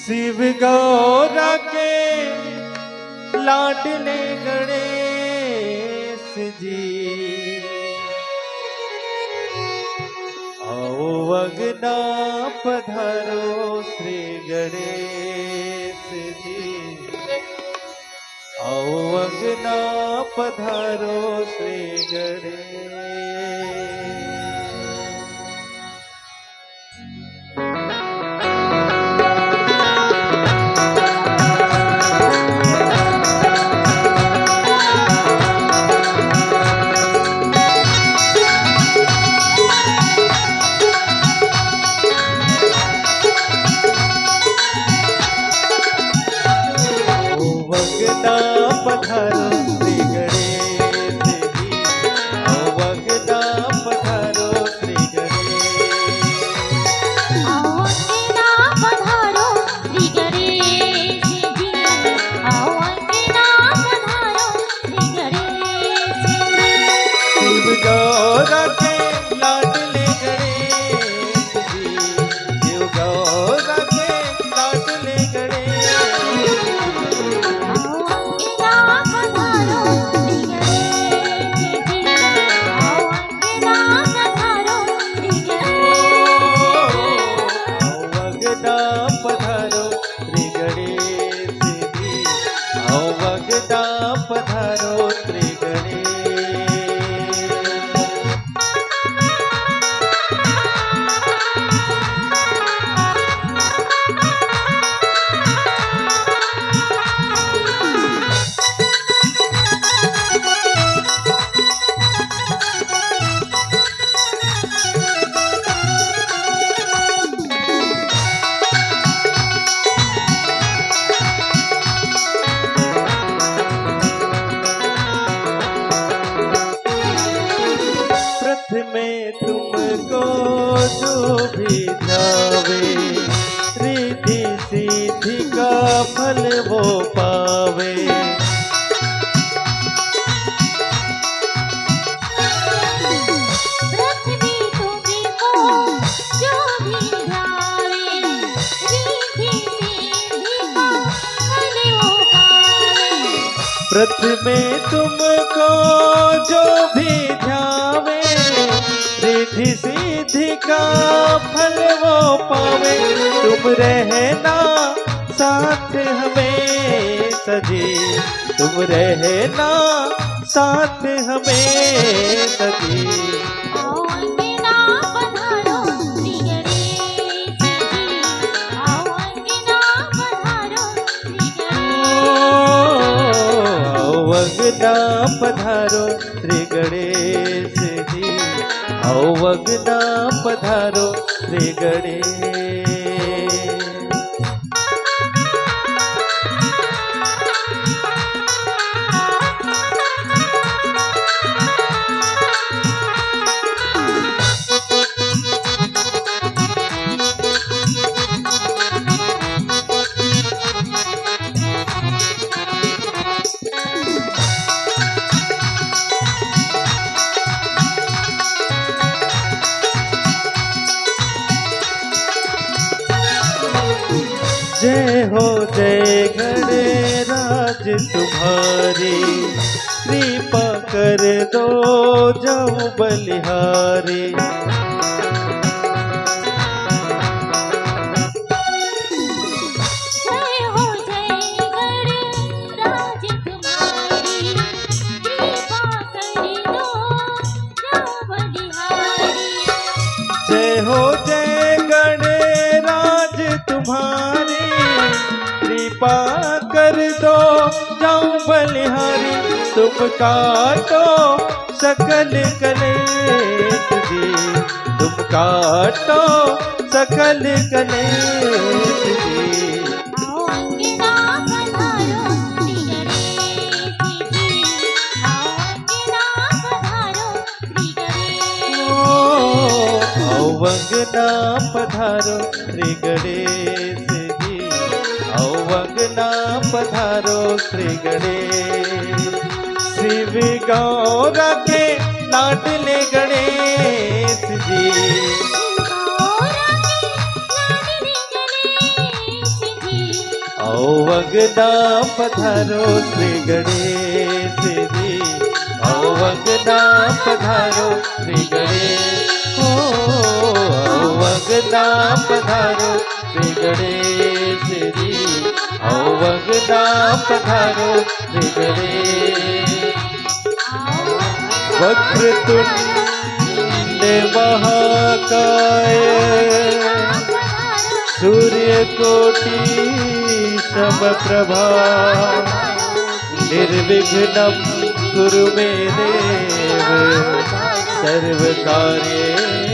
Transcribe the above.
शिव गौरा के लाडले गणेश जी, आओ अगना पधारो श्री गणेश जी, आओ अगना पधारो श्री गणेश। पधारो श्री गणेश जी, आओ अगना पधारो श्री गणेश, आओ अगना पधारो श्री गणेश जी, आओ अगना पधारो श्री गणेश जी। शिव गौरा के लाडले गणेश जी, शिव गौरा के लाडले गणेश, पधारो श्री गणेश। में तुमको जो भी ध्यावे, रिद्धि सिद्धि का फल वो पावे। पृथ्वी तुमको जो भी ध्यावे, रिद्धि सिद्धि का फल वो पावे। पृथ्वी तुमको जो भी ध्यावे, रिद्धि सिद्धि का फल वो पावे। तुम रहना साथ हमें सजी, तुम रहना साथ हमें सजी, आओ अगना पधारो श्री गणेश जी, आओ अगना पधारो श्री गणेश। आओ अगना पधारो श्री गणेश जी, आओ अगना पधारो श्री गणेश। जय हो जय गणराज तुम्हारी, कृपा कर दो जाऊं बलिहारी। जय हो जय गणराज तुम्हारी, कृपा कर दो जाऊं बलिहारी। जय हो जय गणराज तुम्हारी, कृपा कर दो जाऊं बलिहारी। तुम काटो सकल कलेश जी, तुम काटो सकल कलेश जी, आओ अगना पधारो श्री गणेश जी, आओ अगना पधारो श्री गणेश। आओ अगना पधारो श्री गणेश जी, आओ अगना पधारो श्री गणेश। शिव गौरा के लाडले गणेश जी, गौरा के लाडले गणेश जी, आओ अंगना पधारो श्री गणेश जी, आओ अंगना पधारो श्री गणेश, आओ अंगना पधारो श्री गणेश जी, आओ अंगना पधारो श्री गणेश। वक्रतुंड महाकाय सूर्यकोटि समप्रभा निर्विघ्नं कुरु मे देव सर्वकार्ये